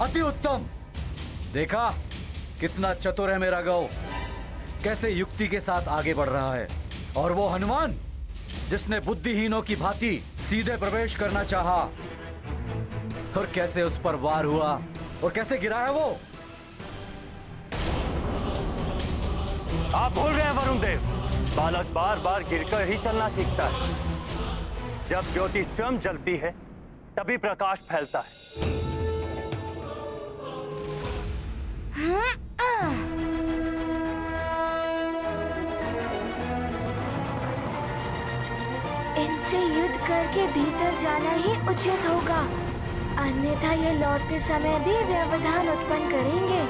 अति उत्तम। देखा कितना चतुर है मेरा गौ, कैसे युक्ति के साथ आगे बढ़ रहा है। और वो हनुमान जिसने बुद्धिहीनों की भांति सीधे प्रवेश करना चाहा, और कैसे उस पर वार हुआ और कैसे गिरा है वो। आप भूल गए हैं वरुण देव, बालक बार बार गिरकर ही चलना सीखता है। जब ज्योति स्वयं जलती है तभी प्रकाश फैलता है। इनसे युद्ध करके भीतर जाना ही उचित होगा, अन्यथा ये लौटते समय भी व्यवधान उत्पन्न करेंगे।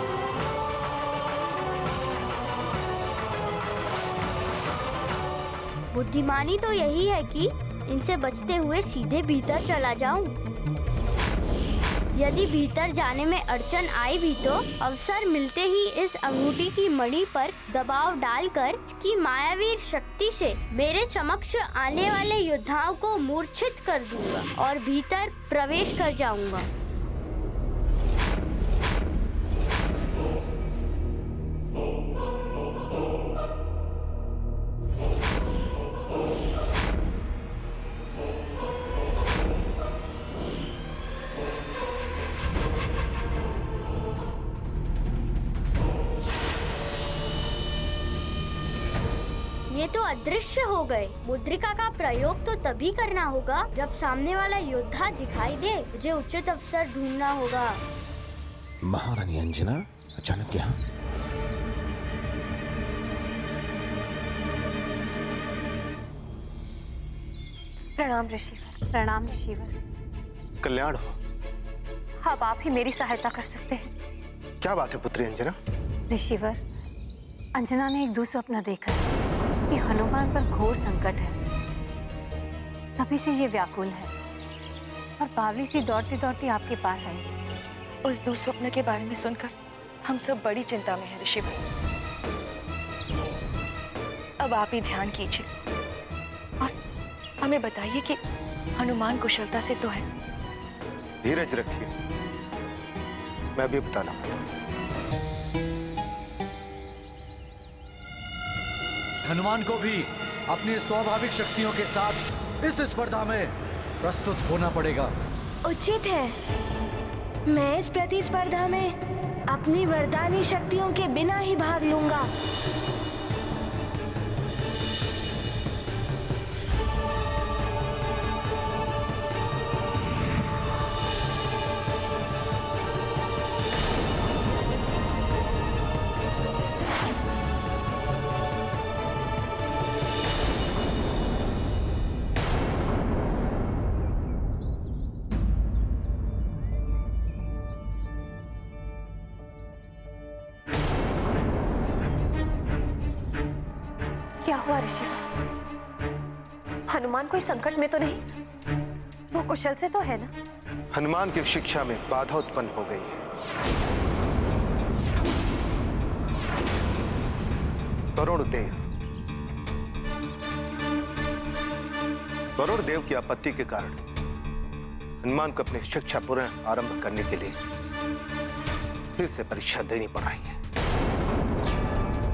बुद्धिमानी तो यही है कि इनसे बचते हुए सीधे भीतर चला जाऊं। यदि भीतर जाने में अड़चन आई भी तो अवसर मिलते ही इस अंगूठी की मणि पर दबाव डालकर इसकी मायावी शक्ति से मेरे समक्ष आने वाले योद्धाओं को मूर्छित कर दूंगा और भीतर प्रवेश कर जाऊंगा। ये तो अदृश्य हो गए। मुद्रिका का प्रयोग तो तभी करना होगा जब सामने वाला योद्धा दिखाई दे। मुझे उचित अवसर ढूंढना होगा। महारानी अंजना अचानक यहाँ? प्रणाम ऋषिवर, प्रणाम ऋषिवर। कल्याण हो। अब आप ही मेरी सहायता कर सकते हैं। क्या बात है पुत्री अंजना? ऋषिवर, अंजना ने एक दूसरा स्वप्न देखा है कि हनुमान पर घोर संकट है। तभी से ये व्याकुल है और बावली सी दौड़ती दौड़ती आपके पास आई। उस दुस्वप्न के बारे में सुनकर हम सब बड़ी चिंता में हैं ऋषिवर। अब आप ही ध्यान कीजिए और हमें बताइए कि हनुमान कुशलता से तो है। धीरज रखिए, मैं भी बताना। हनुमान को भी अपनी स्वाभाविक शक्तियों के साथ इस स्पर्धा में प्रस्तुत होना पड़ेगा। उचित है। मैं इस प्रतिस्पर्धा में अपनी वरदानी शक्तियों के बिना ही भाग लूंगा। क्या हुआ ऋषिवर? हनुमान कोई संकट में तो नहीं? वो कुशल से तो है ना? हनुमान की शिक्षा में बाधा उत्पन्न हो गई है। वरुण देव की आपत्ति के कारण हनुमान को अपनी शिक्षा पुनः आरंभ करने के लिए फिर से परीक्षा देनी पड़ रही है।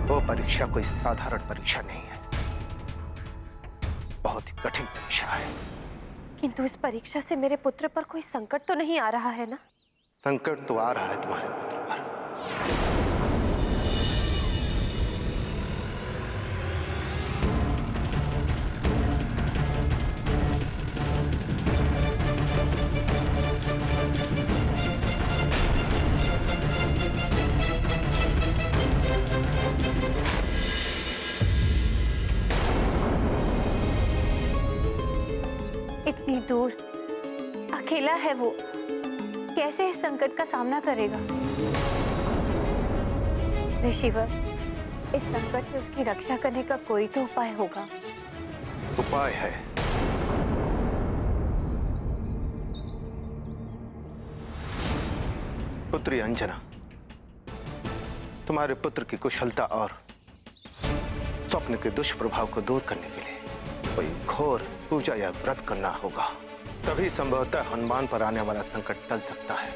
वो परीक्षा कोई साधारण परीक्षा नहीं है, बहुत ही कठिन परीक्षा है। किंतु इस परीक्षा से मेरे पुत्र पर कोई संकट तो नहीं आ रहा है ना? संकट तो आ रहा है तुम्हारे पुत्र पर। इतनी दूर अकेला है वो, कैसे इस संकट का सामना करेगा? ऋषिवर, इस संकट से उसकी रक्षा करने का कोई तो उपाय होगा। उपाय है। पुत्री अंजना, तुम्हारे पुत्र की कुशलता और स्वप्न के दुष्प्रभाव को दूर करने के लिए कोई घोर पूजा या व्रत करना होगा, तभी संभवतः हनुमान पर आने वाला संकट टल सकता है।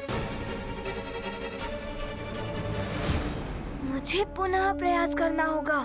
मुझे पुनः प्रयास करना होगा।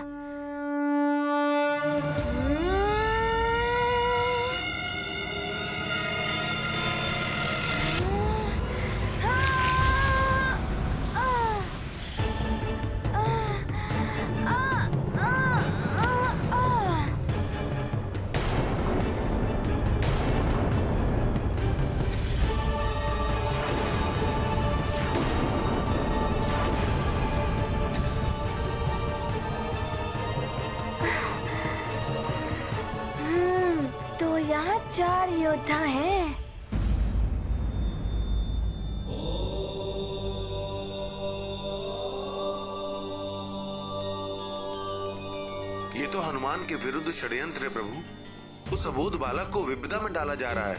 तो यहाँ 4 योद्धा हैं। ये तो हनुमान के विरुद्ध षड्यंत्र है प्रभु। उस अबोध बालक को विपदा में डाला जा रहा है।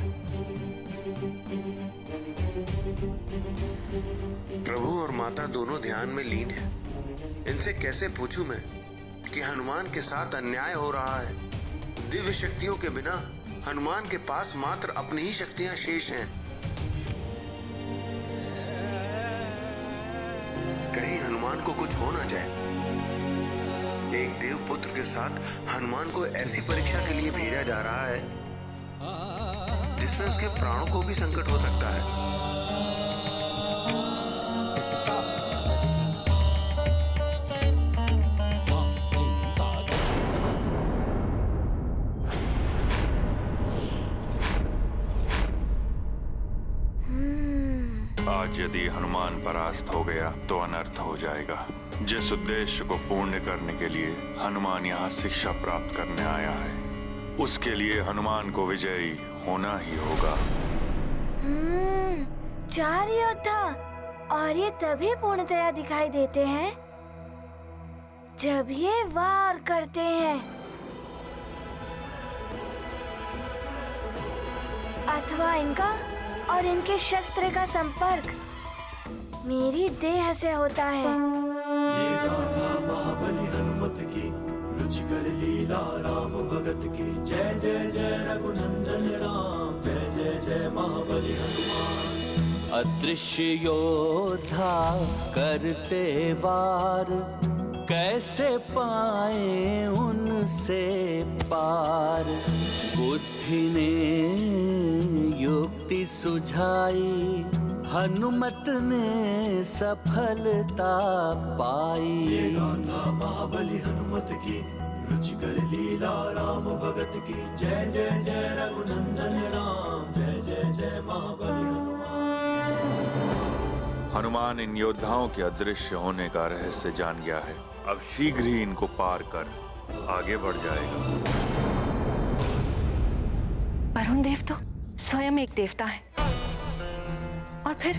प्रभु और माता दोनों ध्यान में लीन हैं। इनसे कैसे पूछूं मैं कि हनुमान के साथ अन्याय हो रहा है। दिव्य शक्तियों के बिना हनुमान के पास मात्र अपनी ही शक्तियां शेष हैं। कहीं हनुमान को कुछ हो ना जाए। एक देव पुत्र के साथ हनुमान को ऐसी परीक्षा के लिए भेजा जा रहा है जिसमें उसके प्राणों को भी संकट हो सकता है। आज यदि हनुमान परास्त हो गया तो अनर्थ हो जाएगा। जिस उद्देश्य को पूर्ण करने के लिए हनुमान यहाँ शिक्षा प्राप्त करने आया है, उसके लिए हनुमान को विजयी होना ही होगा। 4 योद्धा, और ये तभी पूर्णतया दिखाई देते हैं जब ये वार करते हैं, अथवा इनका और इनके शस्त्र का संपर्क मेरी देह से होता है। ये गाथा महाबली हनुमत की, रुचिकर लीला राम भगत की। जय जय जय रघुनंदन राम, जय जय जय महाबली हनुमान। अदृश्य योद्धा करते वार, कैसे पाए उनसे पार। बुद्धि ने युक्ति सुझाई, हनुमत ने सफलता पाई। ये गाथा महाबली हनुमत की, रुचिकर लीला राम भगत की। जय जय जय रघुनंदन राम, जय जय जय महाबली हनुमान। हनुमान इन योद्धाओं के अदृश्य होने का रहस्य जान गया है। अब शीघ्र ही इनको पार कर आगे बढ़ जाएगा। वरुण देव तो स्वयं एक देवता है, और फिर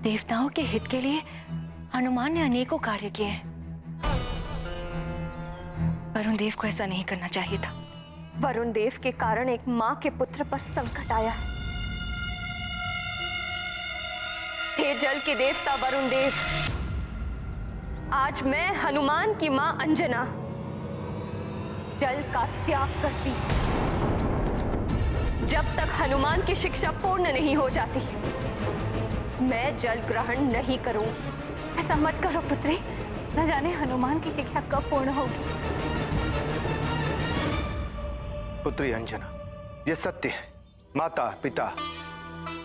देवताओं के हित के लिए हनुमान ने अनेकों कार्य किए हैं। वरुण देव को ऐसा नहीं करना चाहिए था। वरुण देव के कारण एक माँ के पुत्र पर संकट आया है। हे जल के देवता वरुण देव, आज मैं हनुमान की माँ अंजना जल का त्याग करती। जब तक हनुमान की शिक्षा पूर्ण नहीं हो जाती, मैं जल ग्रहण नहीं करूंगी। ऐसा मत करो पुत्री, न जाने हनुमान की शिक्षा कब पूर्ण होगी। पुत्री अंजना, ये सत्य है। माता पिता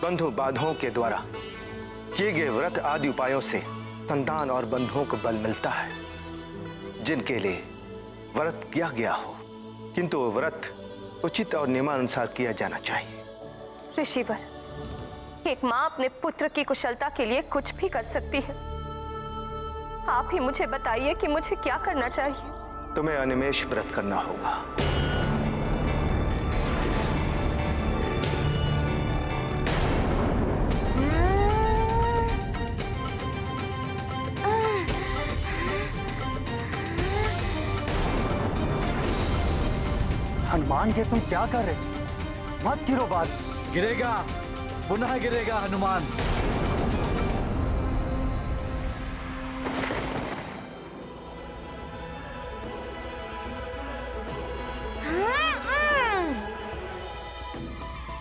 बंधु बांधवों के द्वारा किए गए व्रत आदि उपायों से संतान और बंधुओं को बल मिलता है, जिनके लिए व्रत किया गया हो। किंतु वो व्रत उचित और नियमानुसार किया जाना चाहिए। ऋषिवर, एक माँ अपने पुत्र की कुशलता के लिए कुछ भी कर सकती है। आप ही मुझे बताइए कि मुझे क्या करना चाहिए। तुम्हें अनिमेष व्रत करना होगा। हनुमान जी, तुम क्या कर रहे? मत गिरो बात। गिरेगा, पुनः गिरेगा हनुमान।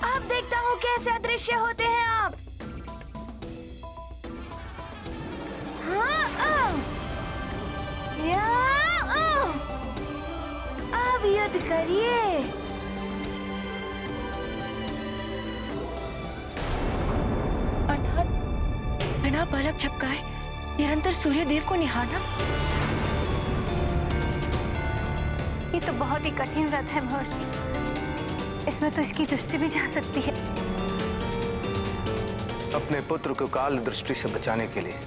अब देखता हूँ कैसे अदृश्य होते हैं आप। मत करिए। अर्थात बिना पलक झपकाए निरंतर सूर्य देव को निहारना। ये तो बहुत ही कठिन व्रत है महर्षि। इसमें तो इसकी दृष्टि भी जा सकती है। अपने पुत्र को काल दृष्टि से बचाने के लिए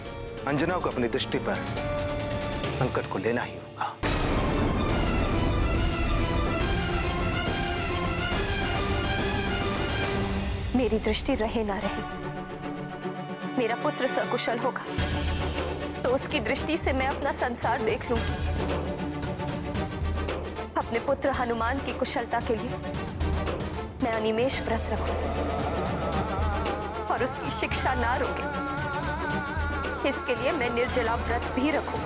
अंजना को अपनी दृष्टि पर संकट को लेना ही होगा। मेरी दृष्टि रहे ना रहे, मेरा पुत्र सकुशल होगा तो उसकी दृष्टि से मैं अपना संसार देख लूंगी। अपने पुत्र हनुमान की कुशलता के लिए मैं अनिमेष व्रत रखूं और उसकी शिक्षा ना रोके, इसके लिए मैं निर्जला व्रत भी रखूं।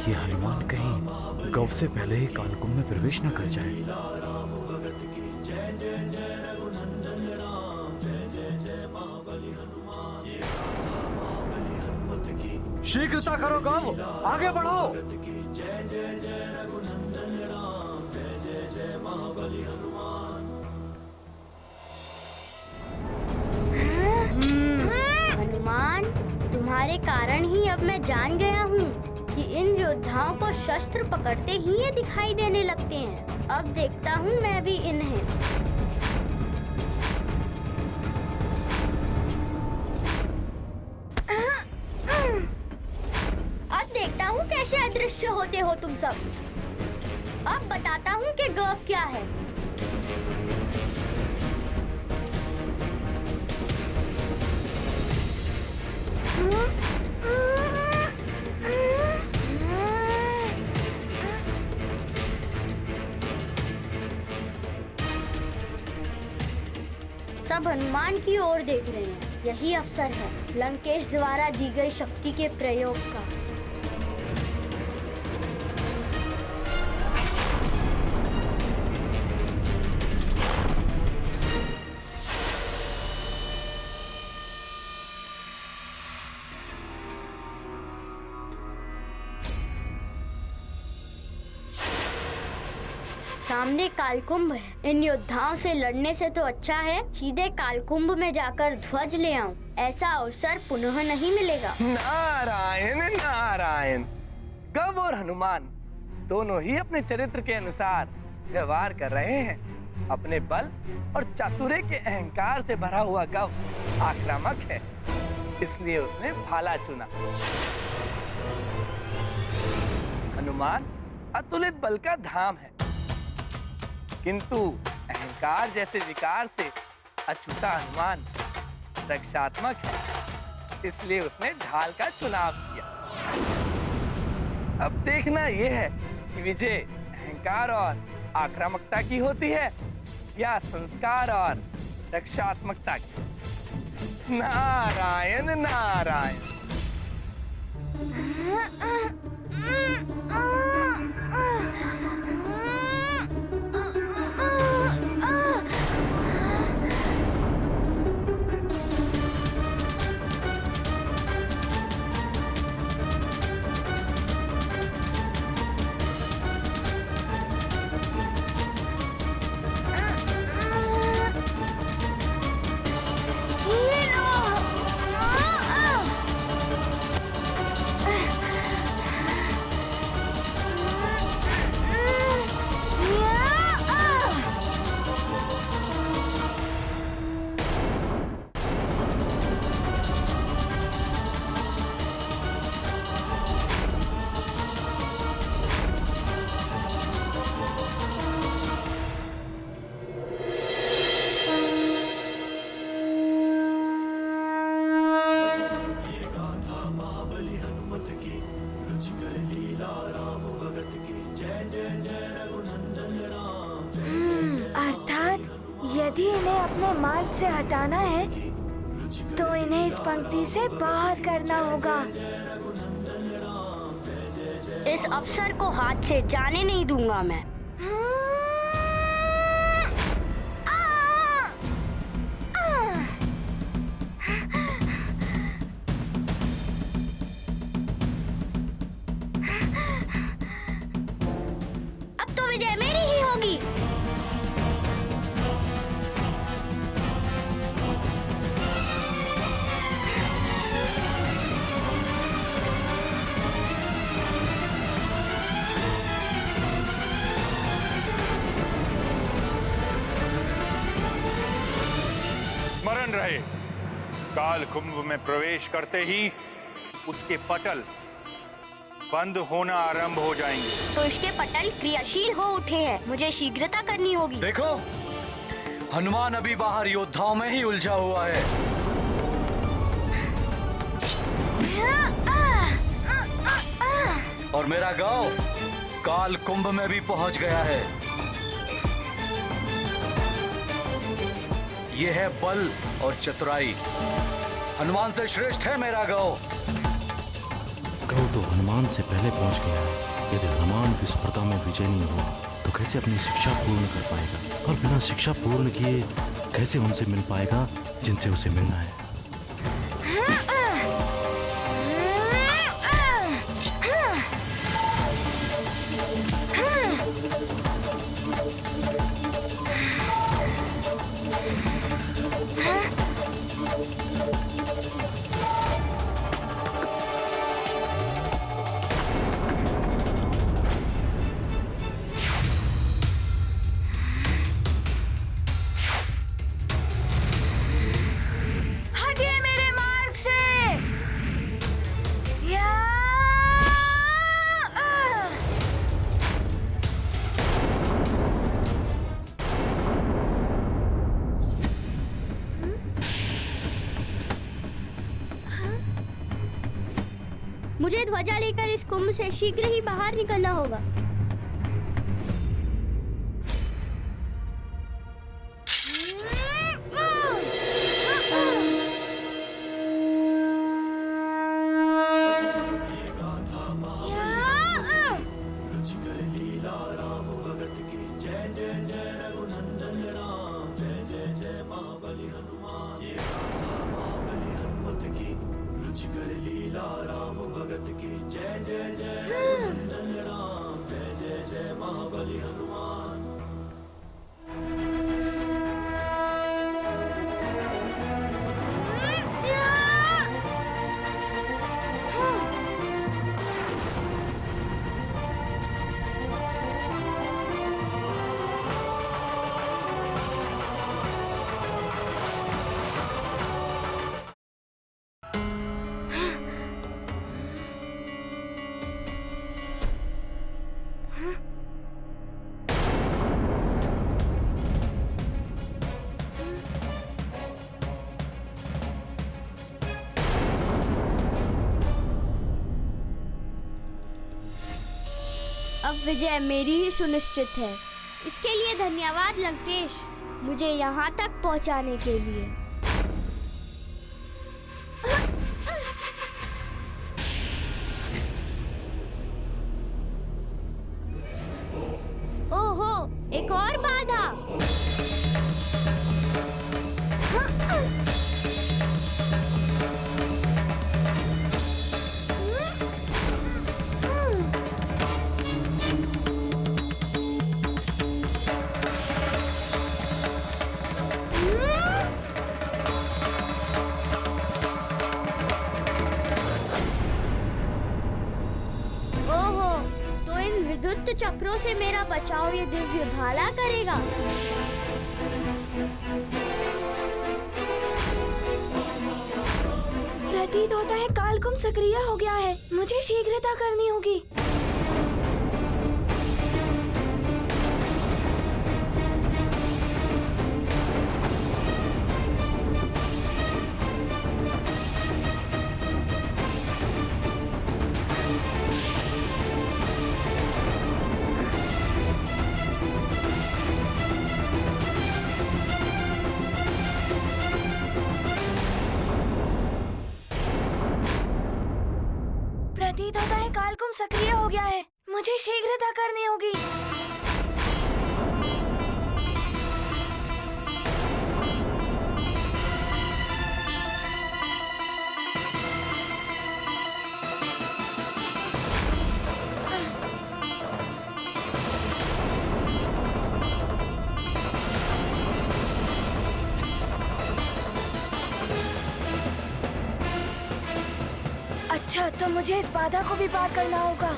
ये हनुमान कहीं गौ से पहले ही कालकुंभ में प्रवेश न कर जाए। शीघ्रता करो गौ, आगे बढ़ो। हनुमान, तुम्हारे कारण ही अब मैं जान गया हूँ कि इन योद्धाओं को शस्त्र पकड़ते ही ये दिखाई देने लगते हैं। अब देखता हूँ मैं भी इन्हें। अब देखता हूँ कैसे अदृश्य होते हो तुम सब। अब बताता हूँ कि गौ क्या है। सब हनुमान की ओर देख रहे हैं। यही अवसर है लंकेश द्वारा दी गई शक्ति के प्रयोग का। सामने कालकुंभ है। इन योद्धाओं से लड़ने से तो अच्छा है सीधे कालकुंभ में जाकर ध्वज ले आऊं। ऐसा अवसर पुनः नहीं मिलेगा। नारायण नारायण। गव और हनुमान दोनों ही अपने चरित्र के अनुसार व्यवहार कर रहे हैं। अपने बल और चातुर्य के अहंकार से भरा हुआ गव आक्रामक है, इसलिए उसने भाला चुना। हनुमान अतुलित बल का धाम है, किंतु अहंकार जैसे विकार से अछूता हनुमान रक्षात्मक है, इसलिए उसने ढाल का चुनाव किया। अब देखना यह है कि विजय अहंकार और आक्रामकता की होती है या संस्कार और रक्षात्मकता की। नारायण नारायण। यदि इन्हें अपने मार्ग से हटाना है तो इन्हें इस पंक्ति से बाहर करना होगा। इस अवसर को हाथ से जाने नहीं दूंगा मैं। स्मरण रहे, काल कुंभ में प्रवेश करते ही उसके पटल बंद होना आरंभ हो जाएंगे। तो इसके पटल क्रियाशील हो उठे हैं, मुझे शीघ्रता करनी होगी। देखो, हनुमान अभी बाहर योद्धाओं में ही उलझा हुआ है। और मेरा गांव काल कुंभ में भी पहुंच गया है। यह है बल और चतुराई। हनुमान से श्रेष्ठ है मेरा गांव। गांव तो हनुमान से पहले पहुंच गया है। यदि हनुमान की स्पर्धा में विजय नहीं हुआ तो कैसे अपनी शिक्षा पूर्ण कर पाएगा, और बिना शिक्षा पूर्ण किए कैसे उनसे मिल पाएगा जिनसे उसे मिलना है। मुझे ध्वजा लेकर इस कुंभ से शीघ्र ही बाहर निकलना होगा। अब विजय मेरी ही सुनिश्चित है। इसके लिए धन्यवाद लंकेश, मुझे यहाँ तक पहुँचाने के लिए। ओहो, एक और बाधा। विद्युत चक्रों से मेरा बचाव ये दिव्य भाला करेगा। प्रतीत होता है कालकुंभ सक्रिय हो गया है, मुझे शीघ्रता करनी होगी। प्रतीत होता है कालकुंभ सक्रिय हो गया है, मुझे शीघ्रता करनी होगी। अच्छा, तो मुझे इस बाधा को भी पार करना होगा।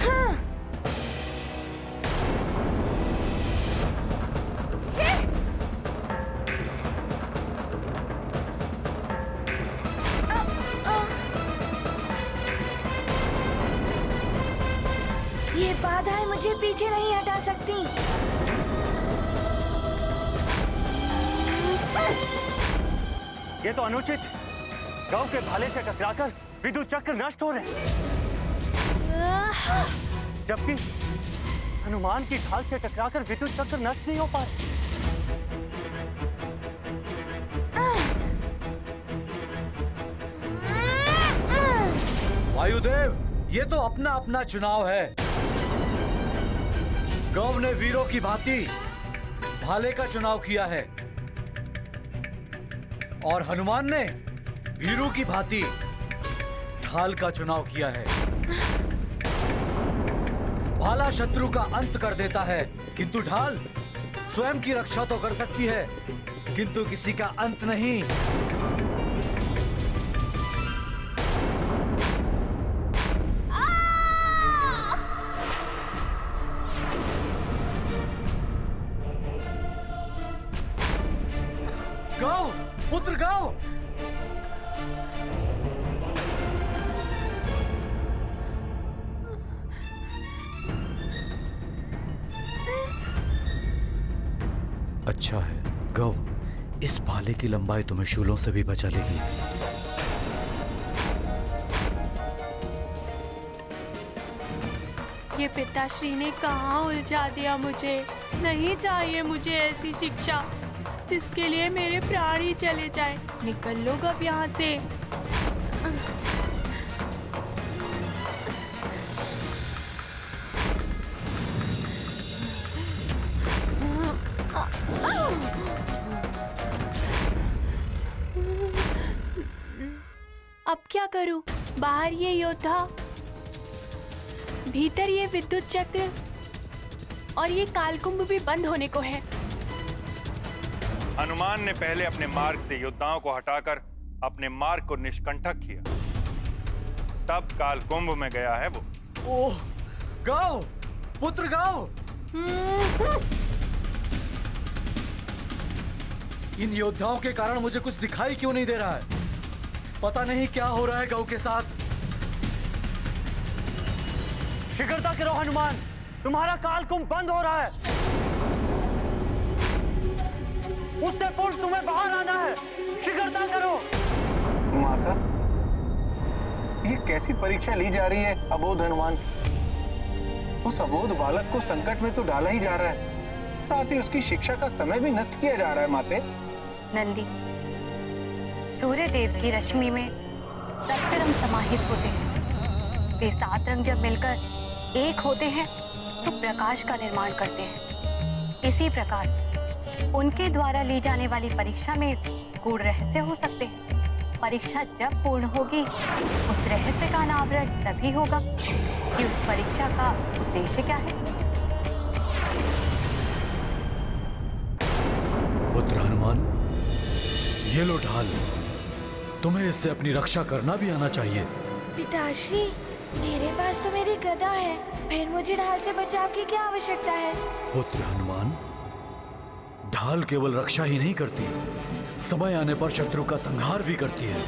हाँ। ये बाधाएं मुझे पीछे नहीं हटा सकती। ये तो अनुचित है। गौ के भाले से टकराकर विद्युत चक्र नष्ट हो रहे हैं, जबकि हनुमान की ढाल से टकराकर विद्युत चक्र नष्ट नहीं हो पा रहे। वायुदेव, ये तो अपना अपना चुनाव है। गौ ने वीरों की भांति भाले का चुनाव किया है और हनुमान ने वीरों की भांति ढाल का चुनाव किया है। भाला शत्रु का अंत कर देता है, किंतु ढाल स्वयं की रक्षा तो कर सकती है, किंतु किसी का अंत नहीं। गौ, पुत्र गौ! अच्छा है गौ, इस भाले की लंबाई तुम्हें शूलों से भी बचा लेगी। ये पिताश्री ने कहाँ उलझा दिया मुझे। नहीं चाहिए मुझे ऐसी शिक्षा जिसके लिए मेरे प्राण ही चले जाए। निकल लो अब यहाँ से। अब क्या करूं? बाहर ये योद्धा, भीतर ये विद्युत चक्र और ये कालकुंभ भी बंद होने को है। हनुमान ने पहले अपने मार्ग से योद्धाओं को हटाकर अपने मार्ग को निष्कंटक किया, तब कालकुंभ में गया है वो। ओह, गौ, पुत्र गौ! इन योद्धाओं के कारण मुझे कुछ दिखाई क्यों नहीं दे रहा है? पता नहीं क्या हो रहा है गौ के साथ। शीघ्रता करो हनुमान, तुम्हारा कालकुंभ बंद हो रहा है। उससे पूर्व तुम्हें बाहर आना है। शीघ्रता करो। माता, ये कैसी परीक्षा ली जा रही है अबोध हनुमान? उस अबोध बालक को संकट में तो डाला ही जा रहा है, साथ ही उसकी शिक्षा का समय भी नष्ट किया जा रहा है। माते नंदी, सूर्य देव की रश्मि में सप्त रंग समाहित होते हैं। वे 7 रंग जब मिलकर एक होते हैं तो प्रकाश का निर्माण करते हैं। इसी प्रकार उनके द्वारा ली जाने वाली परीक्षा में गूढ़ रहस्य हो सकते हैं। परीक्षा जब पूर्ण होगी उस रहस्य का अनावरण तभी होगा कि उस परीक्षा का उद्देश्य क्या है। पुत्र हनुमान, ये लो ढाल, तुम्हें इससे अपनी रक्षा करना भी आना चाहिए। पिताश्री, मेरे पास तो मेरी गदा है, फिर मुझे ढाल से बचाव की क्या आवश्यकता है? पुत्र हनुमान, ढाल केवल रक्षा ही नहीं करती, समय आने पर शत्रु का संहार भी करती है।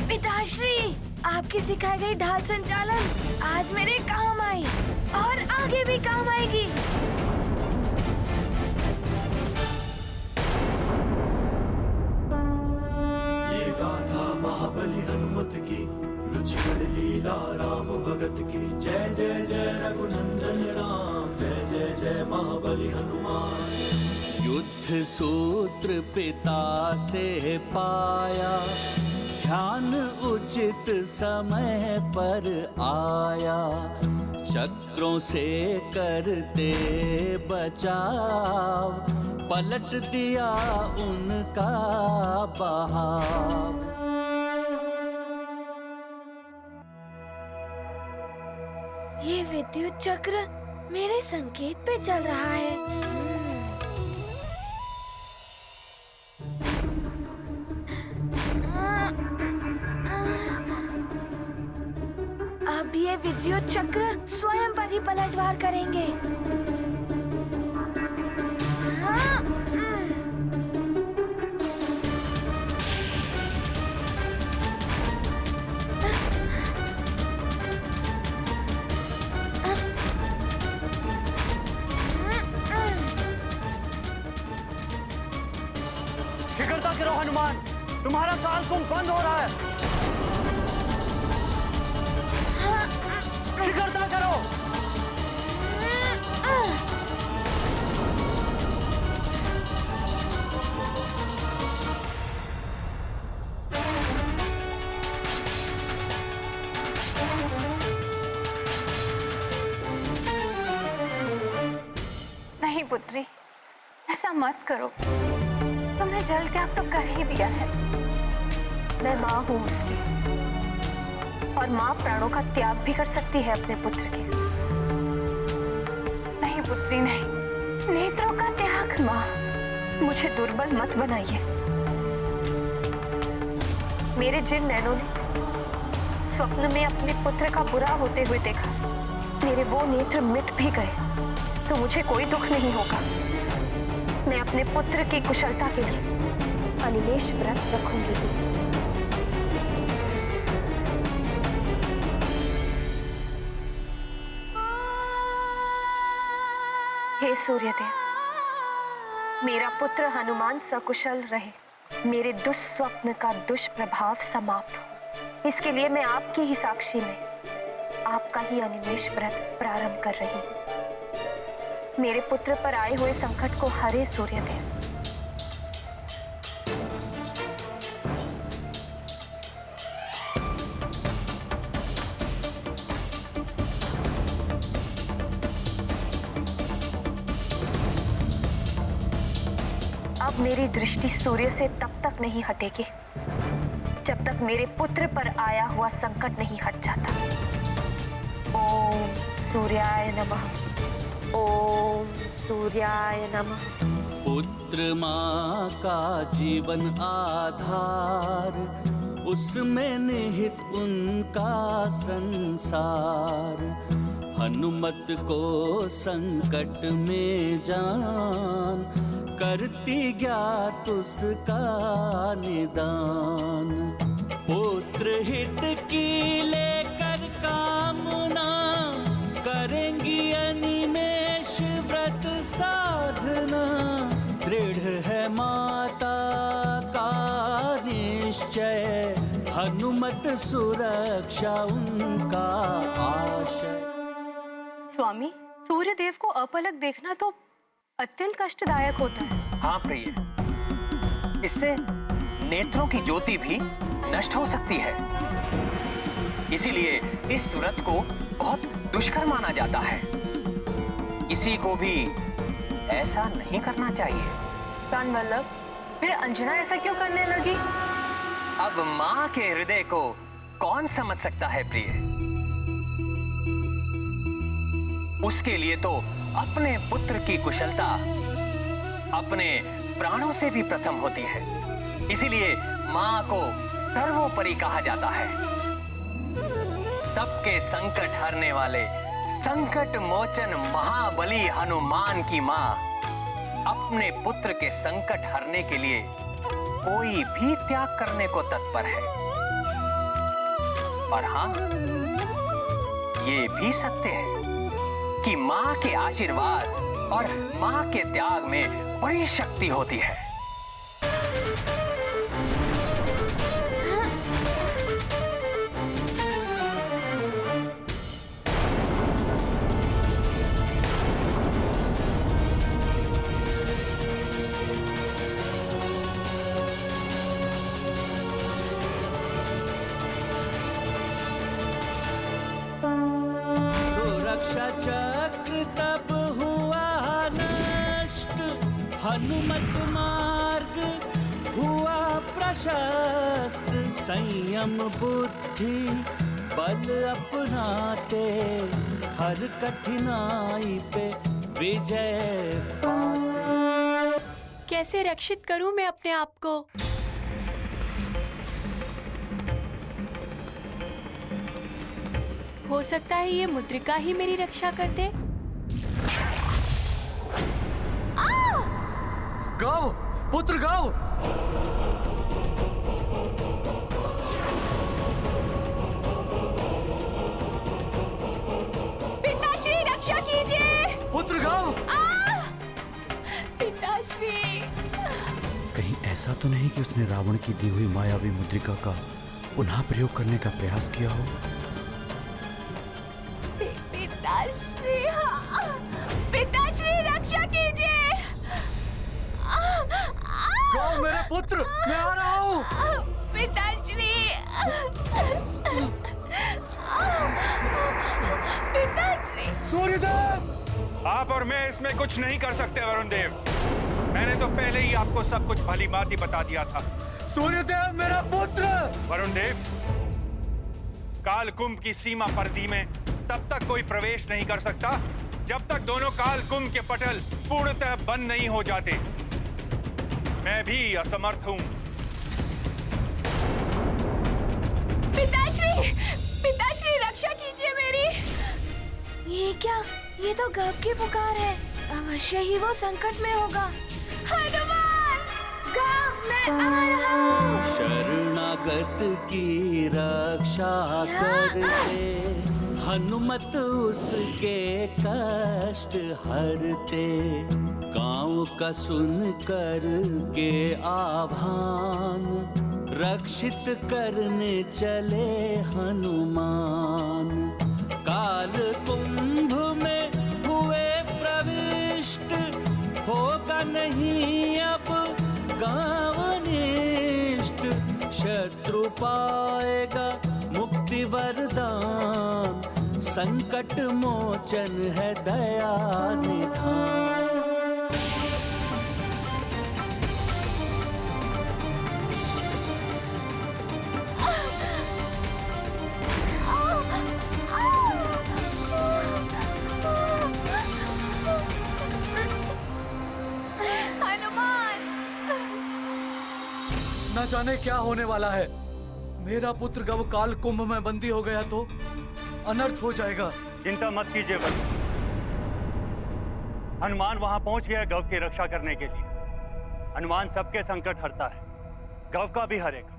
पिताश्री, आपकी सिखाई गई ढाल संचालन आज मेरे काम आई और आगे भी काम आएगी। ये गाथा महाबली हनुमत की, रुचिकर लीला राम भगत की। जय जय जय रघुनंदन राम, जय जय जय महाबली हनुमान। युद्ध सूत्र पिता से पाया, ध्यान उचित समय पर आया। चक्रों से करते बचाव, पलट दिया उनका बहाव। ये विद्युत चक्र मेरे संकेत पे चल रहा है। अब ये विद्युत चक्र स्वयं पर ही पलटवार करेंगे। पूरा करो हनुमान, तुम्हारा कालकुंभ बंद हो रहा है। शीघ्रता करो। नहीं पुत्री, ऐसा मत करो। तुमने जल त्याग तो कर ही दिया है। मैं माँ हूँ उसकी, और माँ प्राणों का त्याग भी कर सकती है अपने पुत्र के लिए। नहीं पुत्री नहीं, नेत्रों का त्याग। माँ, मुझे दुर्बल मत बनाइए। मेरे जिन नैनों ने स्वप्न में अपने पुत्र का बुरा होते हुए देखा, मेरे वो नेत्र मिट भी गए तो मुझे कोई दुख नहीं होगा। मैं अपने पुत्र की कुशलता के लिए अनिमेष व्रत रखूंगी। हे सूर्यदेव, मेरा पुत्र हनुमान सकुशल रहे, मेरे दुष्स्वप्न का दुष्प्रभाव समाप्त हो, इसके लिए मैं आपकी ही साक्षी में आपका ही अनिमेष व्रत प्रारंभ कर रही हूँ। मेरे पुत्र पर आए हुए संकट को हरे सूर्यदेव। अब मेरी दृष्टि सूर्य से तब तक नहीं हटेगी जब तक मेरे पुत्र पर आया हुआ संकट नहीं हट जाता। ओम सूर्याय नमः। ओम सूर्याय नमः। पुत्र माँ का जीवन आधार, उसमें निहित उनका संसार। हनुमत को संकट में जान, करती ज्ञात उसका निदान। पुत्र हित की लेकर कामना, करेंगी अनिमेष व्रत साधना। दृढ़ है माता का निश्चय, हनुमत सुरक्षा उनका आशय। स्वामी, सूर्यदेव को अपलक देखना तो अत्यंत कष्टदायक होता है। हाँ प्रिय, इससे नेत्रों की ज्योति भी नष्ट हो सकती है। इसीलिए इस व्रत को बहुत दुष्कर माना जाता है। किसी को भी ऐसा नहीं करना चाहिए। प्राणवल्लभ, फिर अंजना ऐसा क्यों करने लगी? अब माँ के हृदय को कौन समझ सकता है प्रिय? उसके लिए तो अपने पुत्र की कुशलता अपने प्राणों से भी प्रथम होती है। इसीलिए माँ को सर्वोपरि कहा जाता है। सबके संकट हरने वाले संकट मोचन महाबली हनुमान की माँ अपने पुत्र के संकट हरने के लिए कोई भी त्याग करने को तत्पर है। और हाँ, ये भी सत्य है कि माँ के आशीर्वाद और माँ के त्याग में बड़ी शक्ति होती है। सुरक्षा चक्र तब हुआ नष्ट, हनुमत मार्ग हुआ प्रशस्त। संयम बुद्धि बल अपनाते, हर कठिनाई पे विजय पाते। कैसे रक्षित करूं मैं अपने आप को? हो सकता है ये मुद्रिका ही मेरी रक्षा कर दे। गाओ पुत्र गाओ। पिताश्री रक्षा कीजिए। पुत्र गाओ। पिताश्री। कहीं कहीं ऐसा तो नहीं कि उसने रावण की दी हुई मायावी मुद्रिका का पुनः प्रयोग करने का प्रयास किया हो? पिताश्री, पिताश्री रक्षा कीजिए। गौ मेरे पुत्र, मैं आ रहा हूँ। पिताश्री, पिताश्री। सूर्यदेव! आप और मैं इसमें कुछ नहीं कर सकते वरुण देव। मैंने तो पहले ही आपको सब कुछ भली भांति बता दिया था। सूर्यदेव मेरा पुत्र! वरुण देव, काल कुंभ की सीमा परिधि में तब तक कोई प्रवेश नहीं कर सकता जब तक दोनों काल कुंभ के पटल पूर्णतः बंद नहीं हो जाते। मैं भी असमर्थ हूँ। पिताश्री, पिताश्री रक्षा कीजिए मेरी। ये क्या? ये तो गव की पुकार है। अवश्य ही वो संकट में होगा। हनुमान, गव मैं आ रहा हूँ। शरणागत की रक्षा करते, हनुमत उसके कष्ट हरते। गाँव का सुन कर के आह्वान, रक्षित करने चले हनुमान। काल कुंभ में हुए प्रविष्ट, होगा नहीं अब गाँव निष्ठ। शत्रु पाएगा मुक्ति वरदान, संकट मोचन है दया निधान। न जाने क्या होने वाला है। मेरा पुत्र गव काल कुंभ में बंदी हो गया तो अनर्थ हो जाएगा। चिंता मत कीजिए वरुण। हनुमान वहां पहुंच गया गव की रक्षा करने के लिए। हनुमान सबके संकट हरता है, गव का भी हरेगा।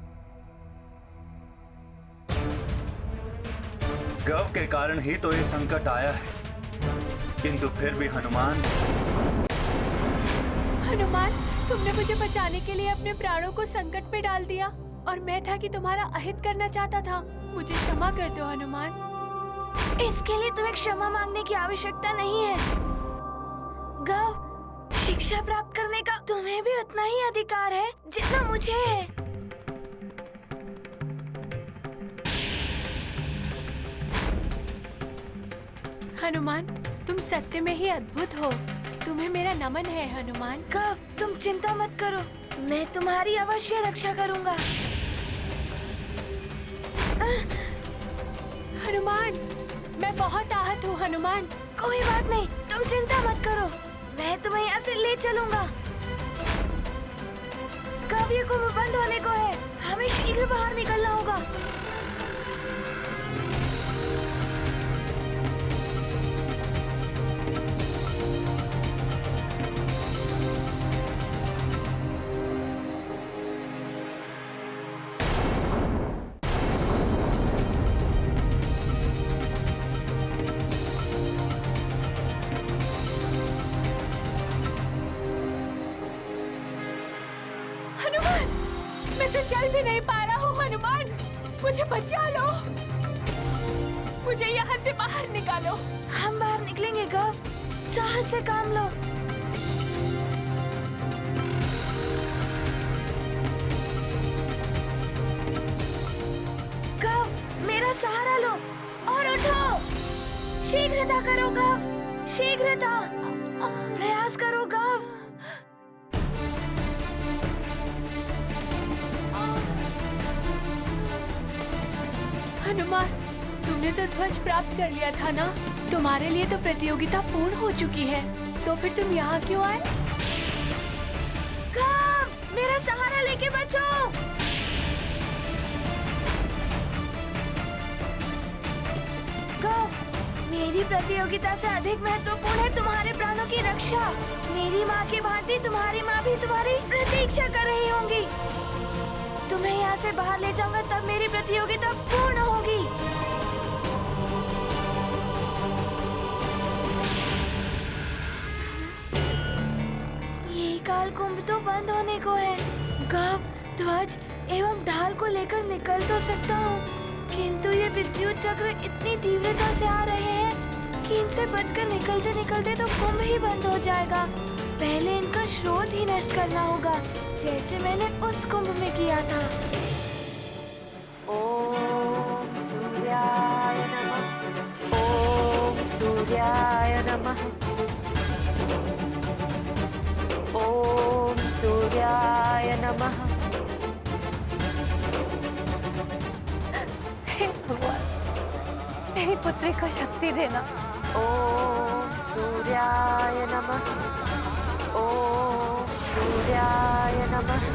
गव के कारण ही तो ये संकट आया है, किंतु फिर भी हनुमान। हनुमान, तुमने मुझे बचाने के लिए अपने प्राणों को संकट में डाल दिया और मैं था कि तुम्हारा अहित करना चाहता था। मुझे क्षमा कर दो हनुमान। इसके लिए तुम्हें क्षमा मांगने की आवश्यकता नहीं है। गव, शिक्षा प्राप्त करने का तुम्हें भी उतना ही अधिकार है जितना मुझे है। हनुमान, तुम सत्य में ही अद्भुत हो। तुम्हें मेरा नमन है हनुमान। गव, तुम चिंता मत करो, मैं तुम्हारी अवश्य रक्षा करूंगा। हनुमान, मैं बहुत आहत हूँ हनुमान। कोई बात नहीं, तुम चिंता मत करो, मैं तुम्हें यहाँ से ले चलूंगा। कब ये कुंभ बंद होने को है, हमें शीघ्र बाहर निकलना होगा। चल भी नहीं पा रहा हूँ हनुमान, मुझे बचा लो, मुझे यहाँ से बाहर निकालो। हम बाहर निकलेंगे गव, साहस से काम लो। गव, मेरा सहारा लो और उठो। शीघ्रता करो गव, शीघ्रता, प्रयास करो गव। हनुमान, तुमने तो ध्वज प्राप्त कर लिया था ना? तुम्हारे लिए तो प्रतियोगिता पूर्ण हो चुकी है, तो फिर तुम यहाँ क्यों आए? गव, मेरा सहारा लेके बचो। गव, मेरी प्रतियोगिता से अधिक महत्वपूर्ण है तुम्हारे प्राणों की रक्षा। मेरी माँ की भांति तुम्हारी माँ भी तुम्हारी प्रतीक्षा कर रही होंगी। तुम्हें यहाँ से बाहर ले जाऊंगा, तब मेरी प्रतियोगिता पूर्ण होगी। ये काल कुंभ तो बंद होने को है। गव, ध्वज एवं ढाल को लेकर निकल तो सकता हूँ, किंतु ये विद्युत चक्र इतनी तीव्रता से आ रहे हैं कि इनसे बचकर निकलते निकलते तो कुंभ ही बंद हो जाएगा। पहले इनका स्रोत ही नष्ट करना होगा, जैसे मैंने उस कुंभ में किया था। ओम सूर्याय नमः। ओम सूर्याय नमः। ओम सूर्याय नमः। हे भगवान, मेरी पुत्री को शक्ति देना। ओम सूर्याय नमः। ओम सूर्याय नमः।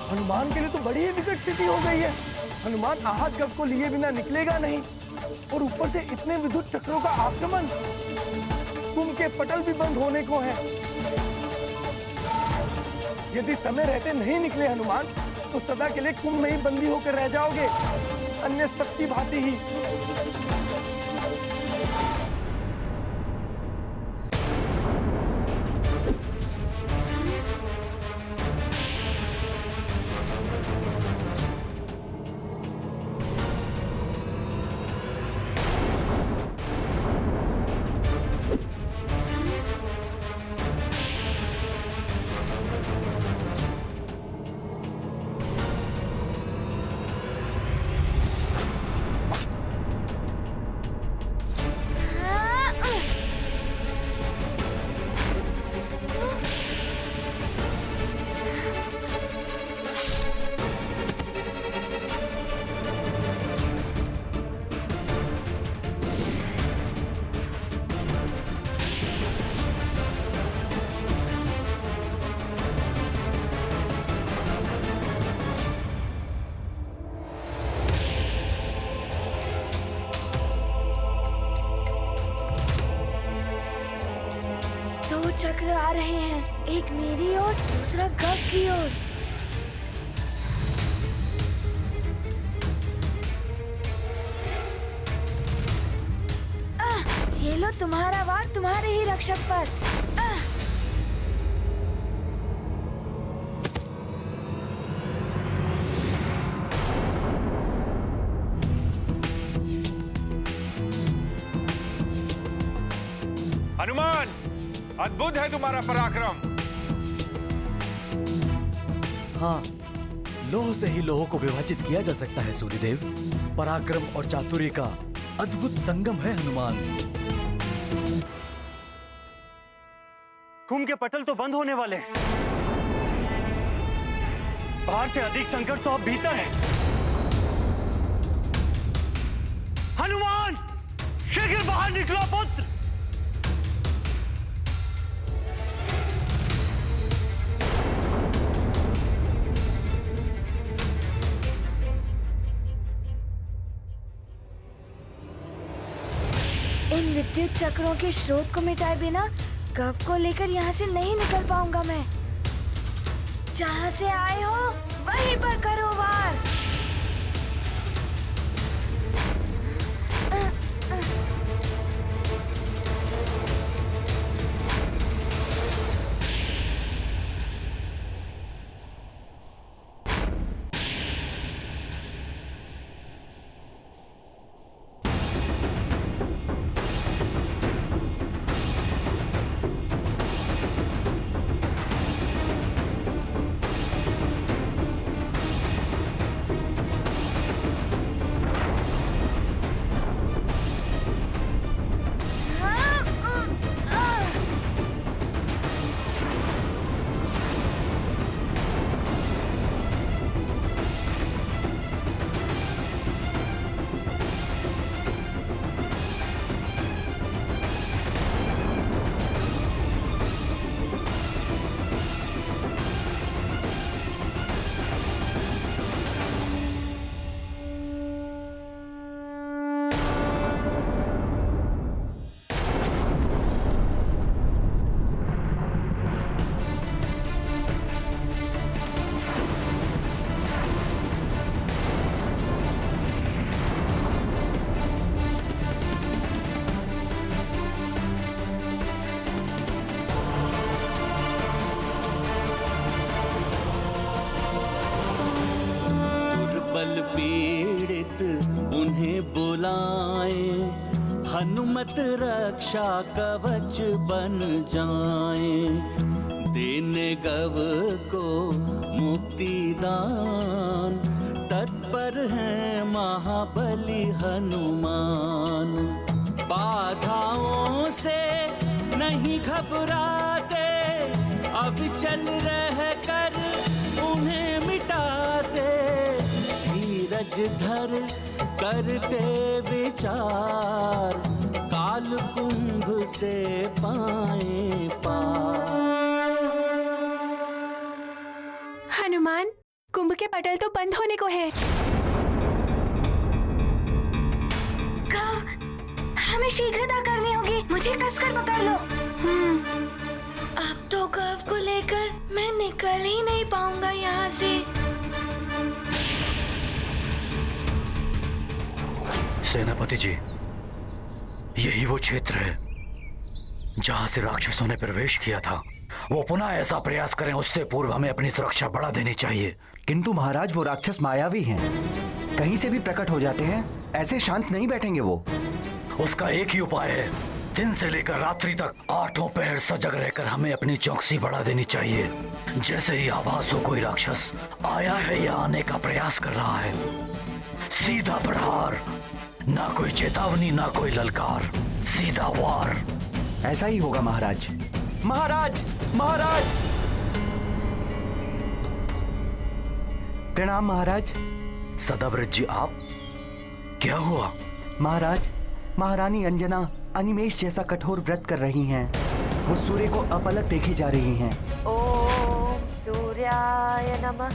हनुमान के लिए तो बड़ी ही विकट स्थिति हो गई है। हनुमान आहत गव को लिए बिना निकलेगा नहीं, और ऊपर से इतने विद्युत चक्रों का आक्रमण। कुंभ के पटल भी बंद होने को हैं। यदि समय रहते नहीं निकले हनुमान, तो सदा के लिए कुंभ में ही बंदी होकर रह जाओगे, अन्य सबकी भांति ही। चक्र आ रहे हैं, एक मेरी ओर, दूसरा गव की ओर। ये लो तुम्हारा वार तुम्हारे ही रक्षक पर। हनुमान, अद्भुत है तुम्हारा पराक्रम। हाँ, लोह से ही लोह को विभाजित किया जा सकता है सूर्यदेव। पराक्रम और चातुर्य का अद्भुत संगम है हनुमान। कुंभ के पटल तो बंद होने वाले हैं। बाहर से अधिक संकट तो अब भीतर है। हनुमान, शीघ्र बाहर निकलो पुत्र। इन विद्युत चक्रों के स्रोत को मिटाए बिना गव को लेकर यहाँ से नहीं निकल पाऊंगा मैं। जहाँ से आए हो वहीं पर करो वार। रक्षा कवच बन जाएं, देने गव को मुक्ति दान, तत्पर है महाबली हनुमान। बाधाओं से नहीं घबराते, अब चल रह कर उन्हें मिटाते, धीरज धर करते विचार, काल कुंभ से पाए पार। हनुमान, कुंभ के पटल तो बंद होने को है। हमें शीघ्रता करनी होगी, मुझे कसकर पकड़ लो। अब तो गव को लेकर मैं निकल ही नहीं पाऊंगा यहाँ से। सेनापति जी, यही वो क्षेत्र है जहां से राक्षसों ने प्रवेश किया था। वो पुनः ऐसा प्रयास करें, उससे पूर्व हमें अपनी सुरक्षा बढ़ा देनी चाहिए। किंतु महाराज, वो राक्षस मायावी हैं, कहीं से भी प्रकट हो जाते हैं, ऐसे शांत नहीं बैठेंगे वो। उसका एक ही उपाय है, दिन से लेकर रात्रि तक 8 पहर सजग रहकर हमें अपनी चौकसी बढ़ा देनी चाहिए। जैसे ही आभास हो कोई राक्षस आया है या आने का प्रयास कर रहा है, सीधा प्रहार, ना कोई चेतावनी ना कोई ललकार, सीधा वार। ऐसा ही होगा महाराज। महाराज, महाराज! प्रणाम महाराज। सदाव्रत जी, आप? क्या हुआ? महाराज, महारानी अंजना अनिमेष जैसा कठोर व्रत कर रही हैं। वो सूर्य को अपलक देखे जा रही हैं। ओम सूर्याय नमः।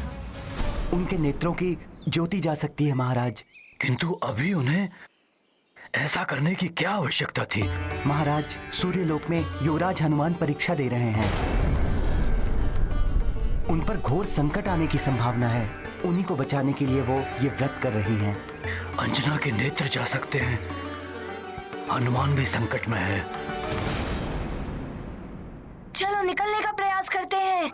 उनके नेत्रों की ज्योति जा सकती है महाराज। किंतु अभी उन्हें ऐसा करने की क्या आवश्यकता थी? महाराज, सूर्य लोक में युवराज हनुमान परीक्षा दे रहे हैं। उन पर घोर संकट आने की संभावना है। उन्हीं को बचाने के लिए वो ये व्रत कर रही हैं। अंजना के नेत्र जा सकते हैं, हनुमान भी संकट में है। चलो निकलने का प्रयास करते हैं।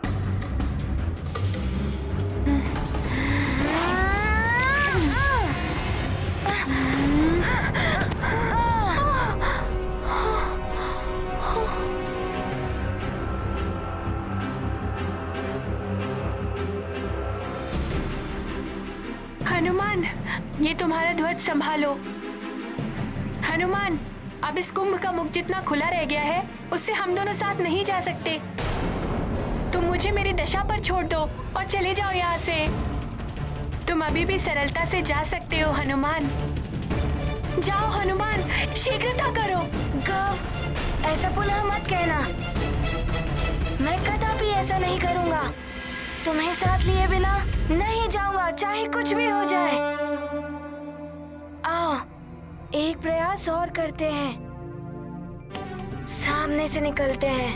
हनुमान, ये तुम्हारा ध्वज संभालो। हनुमान, अब इस कुंभ का मुख जितना खुला रह गया है, उससे हम दोनों साथ नहीं जा सकते। तुम मुझे मेरी दशा पर छोड़ दो और चले जाओ यहाँ से। तुम अभी भी सरलता से जा सकते हो हनुमान। जाओ हनुमान, शीघ्रता करो। गव, ऐसा पुनः मत कहना। मैं कदापि ऐसा नहीं करूँगा। तुम्हें साथ लिए बिना नहीं जाऊंगा, चाहे कुछ भी हो जाए। आओ, एक प्रयास और करते हैं। सामने से निकलते हैं।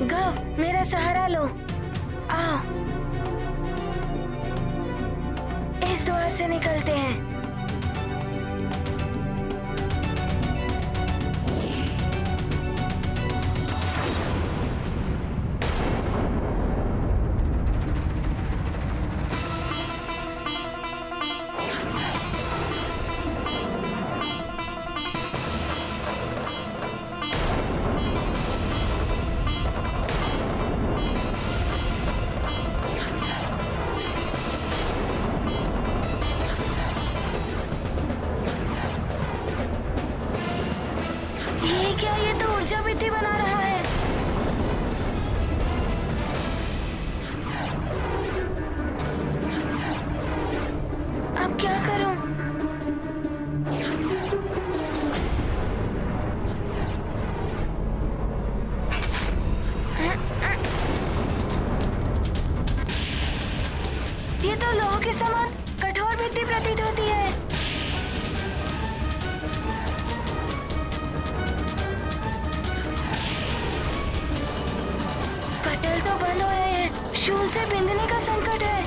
गव, मेरा सहारा लो। आओ, इस द्वार से निकलते हैं। बना रहा है। अब क्या करूं? ये तो लोह के समान कठोर भित्ति प्रतीत होती है। पटल तो बंद हो रहे हैं, शूल से बिंदने का संकट है।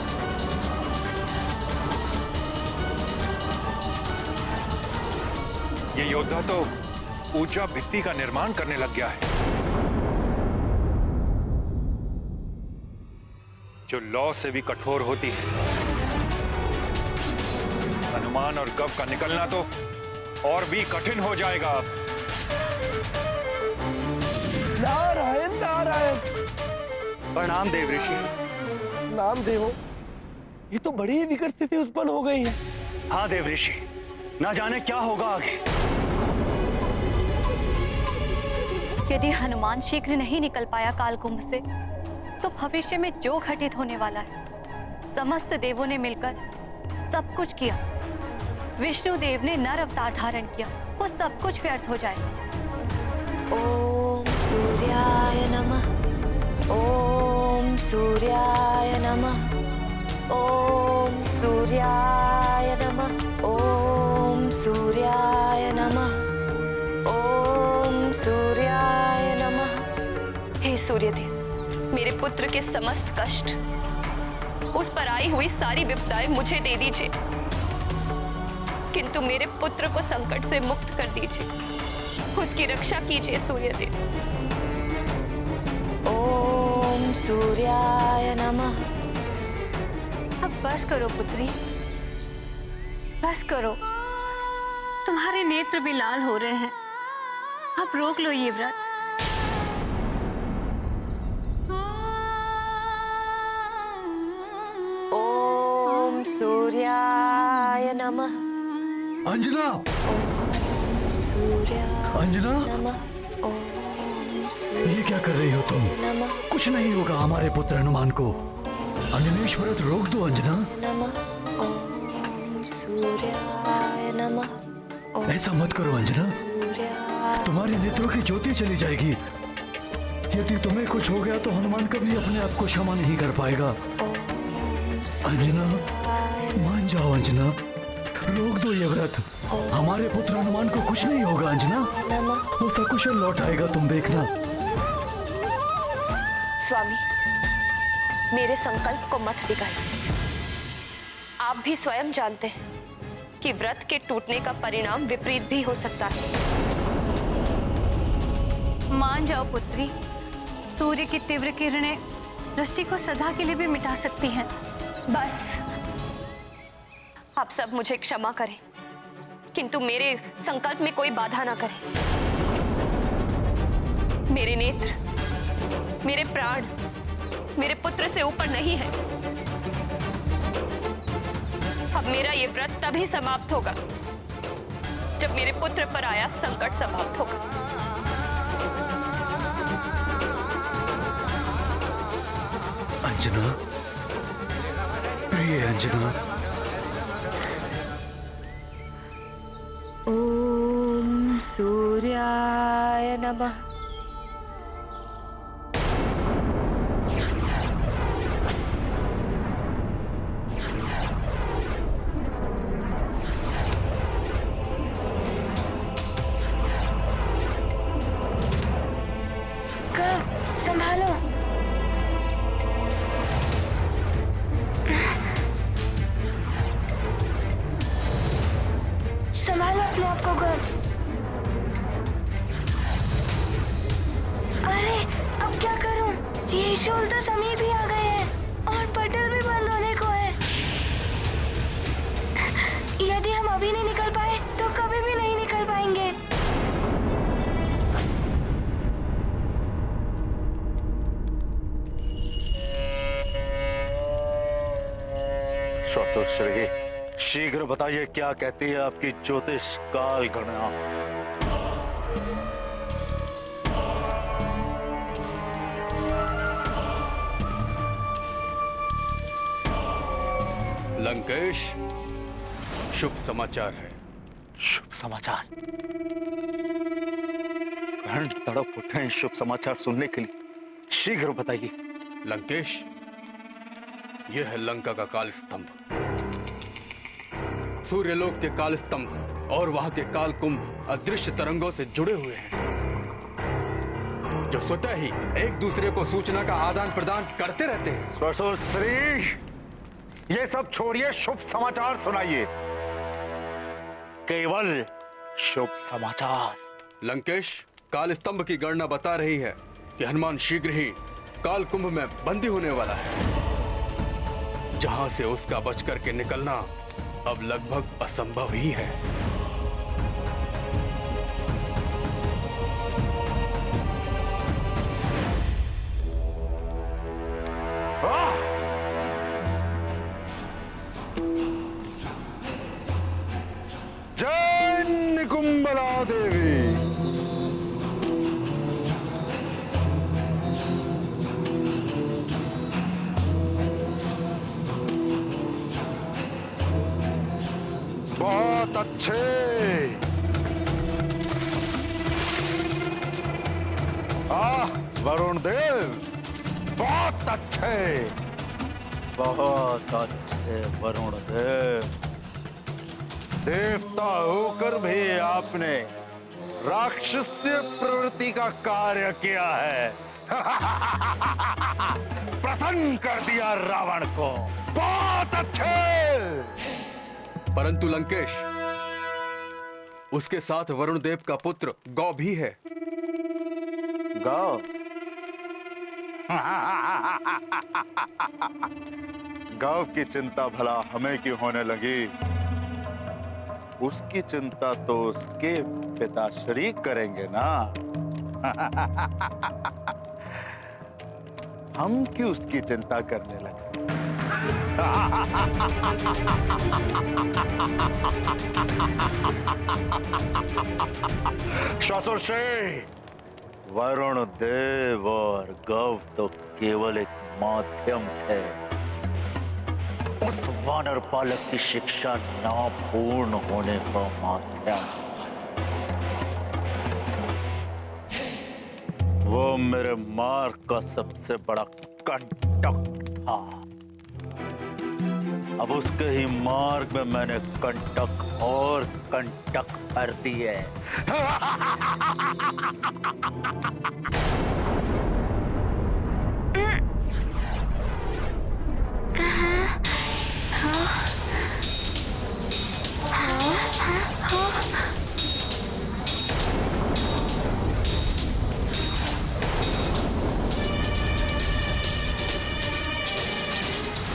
ये योद्धा तो ऊंचा भित्ति का निर्माण करने लग गया है। जो लौ से भी कठोर होती है। हनुमान और गव का निकलना तो और भी कठिन हो जाएगा अब। नारायण नारायण। प्रणाम देव ऋषि। नाम देवो, ये तो बड़ी ही विकट स्थिति उत्पन्न हो गई है। हाँ देव ऋषि, ना जाने क्या होगा आगे। यदि हनुमान शीघ्र नहीं निकल पाया कालकुंभ से, तो भविष्य में जो घटित होने वाला है, समस्त देवों ने मिलकर सब कुछ किया, विष्णु देव ने नर अवतार धारण किया, वो सब कुछ व्यर्थ हो जाएगा। ओम सूर्याय नमः। ओम सूर्याय नमः। ओम सूर्याय नमः। ओम सूर्याय नमः। ओम सूर्याय नमः। हे सूर्यदेव, मेरे पुत्र के समस्त कष्ट, उस पर आई हुई सारी विपदाएं मुझे दे दीजिए, किंतु मेरे पुत्र को संकट से मुक्त कर दीजिए, उसकी रक्षा कीजिए सूर्यदेव। ओम सूर्याय नमः। अब बस करो पुत्री, बस करो। तुम्हारे नेत्र भी लाल हो रहे हैं, अब रोक लो ये व्रत। ओम सूर्याय नमः। अंजना, अंजना, ये क्या कर रही हो तुम? कुछ नहीं होगा हमारे पुत्र हनुमान को। अनिमेष व्रत रोक दो अंजना। ओम सूर्याय नमः। ऐसा मत करो अंजना, तुम्हारे नेत्रों की ज्योति चली जाएगी। यदि तुम्हें कुछ हो गया तो हनुमान कभी अपने आप को क्षमा नहीं कर पाएगा। अंजना, मान जाओ अंजना, रोक दो ये व्रत। हमारे पुत्र हनुमान को कुछ नहीं होगा अंजना, वो सकुशल लौट आएगा, तुम देखना। स्वामी, मेरे संकल्प को मत डिगाइए। आप भी स्वयं जानते हैं कि व्रत के टूटने का परिणाम विपरीत भी हो सकता है। मान जाओ पुत्री, सूर्य की तीव्र किरणें दृष्टि को सदा के लिए भी मिटा सकती हैं। बस, आप सब मुझे क्षमा करें, किंतु मेरे संकल्प में कोई बाधा ना करें। मेरे नेत्र, मेरे प्राण, मेरे पुत्र से ऊपर नहीं है। अब मेरा ये व्रत तभी समाप्त होगा जब मेरे पुत्र पर आया संकट समाप्त होगा। अंजना, प्रिय अंजना। ओम सूर्याय नमः। संभालो। संभालो अपने आप को गौर। अरे अब क्या करूं? ये शोल तो समीप ही आ गए हैं और पटल भी बंद होने को है। यदि हम अभी नहीं निकल पाए तो कभी भी नहीं निकल पाएंगे। श्री, शीघ्र बताइए क्या कहती है आपकी ज्योतिष काल गणना। लंकेश, शुभ समाचार है। शुभ समाचार? प्राण तड़प उठे हैं शुभ समाचार सुनने के लिए, शीघ्र बताइए। लंकेश, यह है लंका का काल स्तंभ। सूर्यलोक के काल स्तंभ और वहां के काल कुंभ अदृश्य तरंगों से जुड़े हुए हैं, जो स्वतः ही एक दूसरे को सूचना का आदान प्रदान करते रहते हैं। स्वसुर श्री, ये सब छोड़िए, शुभ समाचार सुनाइए। केवल शुभ समाचार। लंकेश, काल स्तंभ की गणना बता रही है कि हनुमान शीघ्र ही काल कुंभ में बंदी होने वाला है। जहां से उसका बच करके निकलना अब लगभग असंभव ही है। जय निकुंबला देवी। बहुत अच्छे। वरुण देव, बहुत अच्छे, बहुत अच्छे वरुण देव। देवता होकर भी आपने राक्षसीय प्रवृत्ति का कार्य किया है। प्रसन्न कर दिया रावण को। बहुत अच्छे। परंतु लंकेश, उसके साथ वरुण देव का पुत्र गौ भी है। गौ? गौ की चिंता भला हमें क्यों होने लगी? उसकी चिंता तो उसके पिताश्री करेंगे ना। हम क्यों उसकी चिंता करने लगे? ससुरश्री, वरुण देव और गौ तो केवल एक माध्यम थे। उस वानर पालक की शिक्षा न पूर्ण होने का माध्यम। वो मेरे मार्ग का सबसे बड़ा कंटक था। अब उसके ही मार्ग में मैंने कंटक और कंटक भर दिए।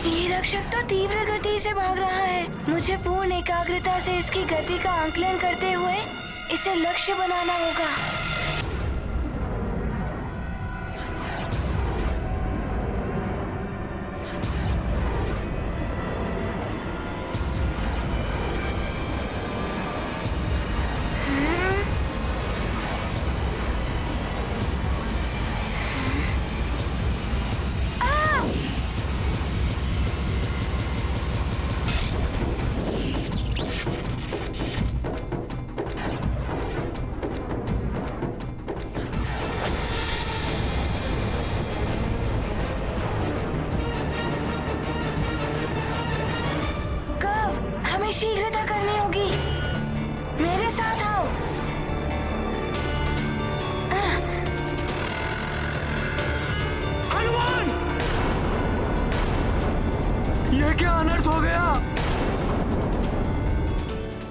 ये रक्षक तो तीव्र गति से भाग रहा है। मुझे पूर्ण एकाग्रता से इसकी गति का आकलन करते हुए इसे लक्ष्य बनाना होगा। शीघ्रता करनी होगी। मेरे साथ आओ। हनुमान! ये क्या अनर्थ हो गया?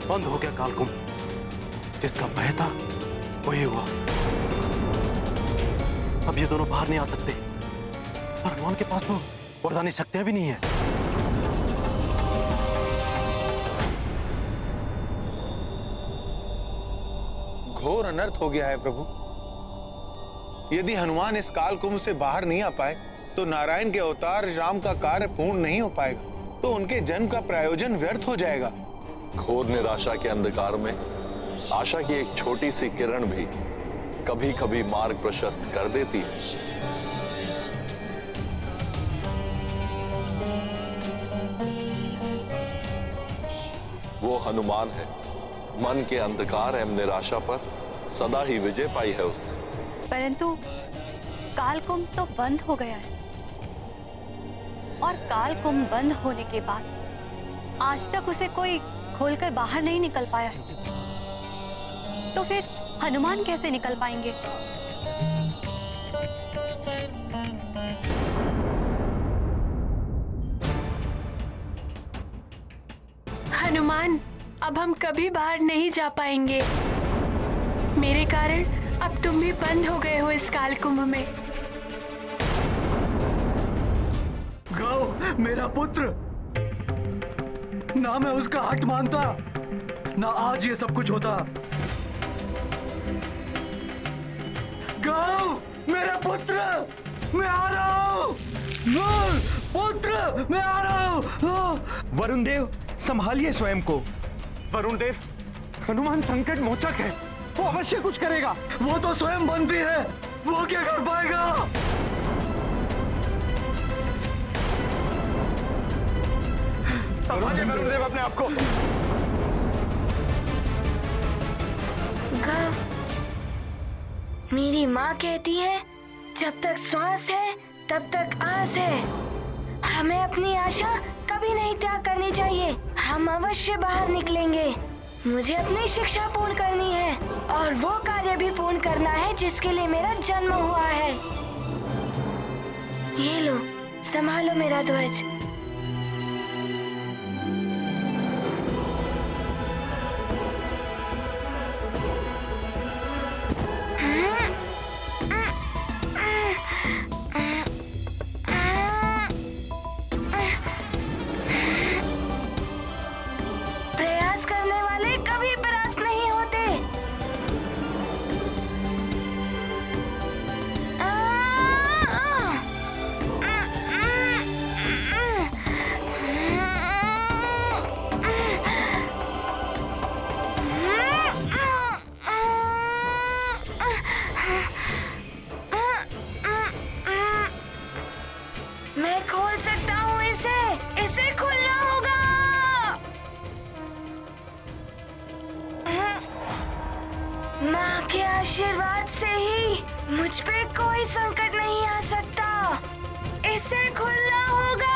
बंद हो गया कालकुंभ। जिसका भय था वही हुआ। अब ये दोनों बाहर नहीं आ सकते। और हनुमान के पास तो वरदानी शक्तियां भी नहीं है। घोर अनर्थ हो गया है प्रभु। यदि हनुमान इस काल कुंभ से बाहर नहीं आ पाए तो नारायण के अवतार राम का कार्य पूर्ण नहीं हो पाएगा, तो उनके जन्म का प्रयोजन व्यर्थ हो जाएगा। घोर निराशा के अंधकार में आशा की एक छोटी सी किरण भी कभी कभी मार्ग प्रशस्त कर देती है। वो हनुमान है। मन के अंधकार एवं निराशा पर सदा ही विजय पाई है उसने। परंतु कालकुंभ तो बंद हो गया है, और कालकुंभ बंद होने के बाद आज तक उसे कोई खोलकर बाहर नहीं निकल पाया है। तो फिर हनुमान कैसे निकल पाएंगे? हनुमान, अब हम कभी बाहर नहीं जा पाएंगे। मेरे कारण अब तुम भी बंद हो गए हो इस कालकुंभ में। गौ, मेरा पुत्र, ना मैं उसका हट मानता, ना आज ये सब कुछ होता। गौ, मेरे पुत्र, मैं आ रहा हूँ। पुत्र, मैं आ रहा हूँ। वरुण देव, संभालिए स्वयं को। वरुण देव, हनुमान संकट मोचक है, वो अवश्य कुछ करेगा। वो तो स्वयं बंदी है, वो क्या कर पाएगा? संभालिए वरुण देव अपने आप को। मेरी माँ कहती है, जब तक श्वास है तब तक आस है। हमें अपनी आशा कभी नहीं त्याग करनी चाहिए। हम अवश्य बाहर निकलेंगे। मुझे अपनी शिक्षा पूर्ण करनी है और वो कार्य भी पूर्ण करना है जिसके लिए मेरा जन्म हुआ है। ये लो, संभालो मेरा ध्वज। प्रयास करने वाले कभी परास्त नहीं होते। मैं खोल सकता हूँ इसे। इसे खोलना होगा। माँ के आशीर्वाद से ही मुझ पे कोई संकट नहीं आ सकता। इसे खोलना होगा।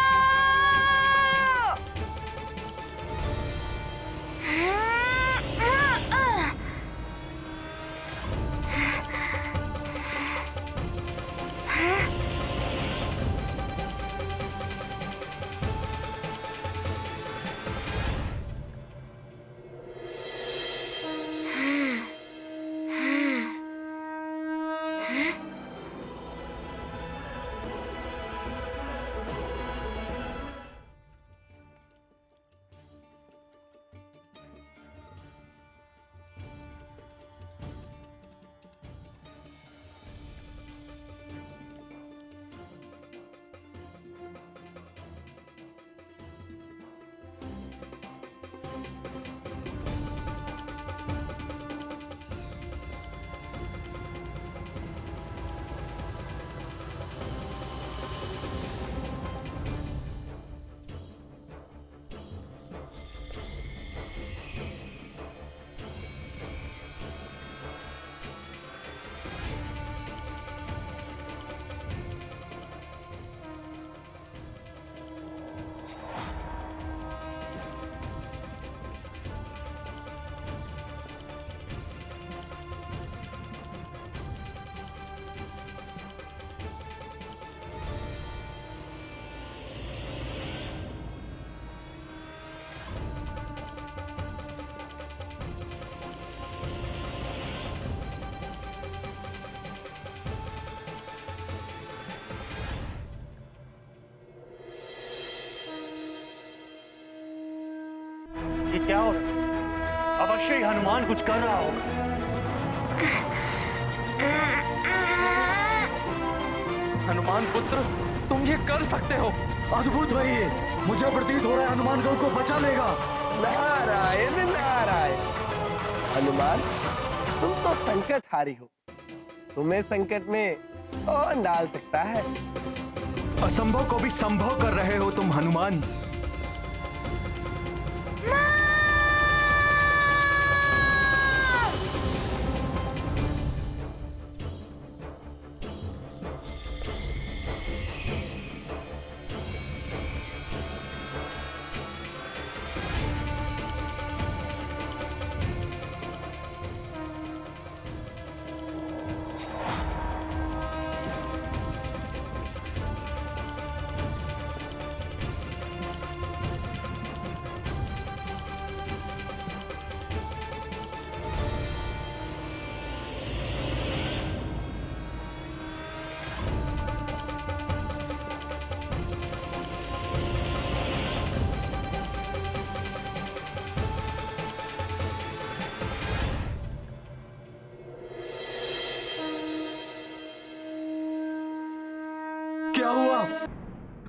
ये क्या हो रहा है? अवश्य ही हनुमान कुछ कर रहा होगा। हनुमान पुत्र, तुम ये कर सकते हो। अद्भुत है ये। मुझे प्रतीत हो रहा है हनुमान गौ को बचा लेगा। नारायण नारायण। हनुमान, तुम तो संकट हारी हो। तुम्हें संकट में कौन डाल सकता है? असंभव को भी संभव कर रहे हो तुम हनुमान।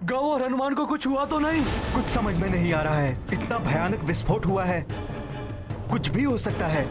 गौ और हनुमान को कुछ हुआ तो नहीं? कुछ समझ में नहीं आ रहा है। इतना भयानक विस्फोट हुआ है, कुछ भी हो सकता है।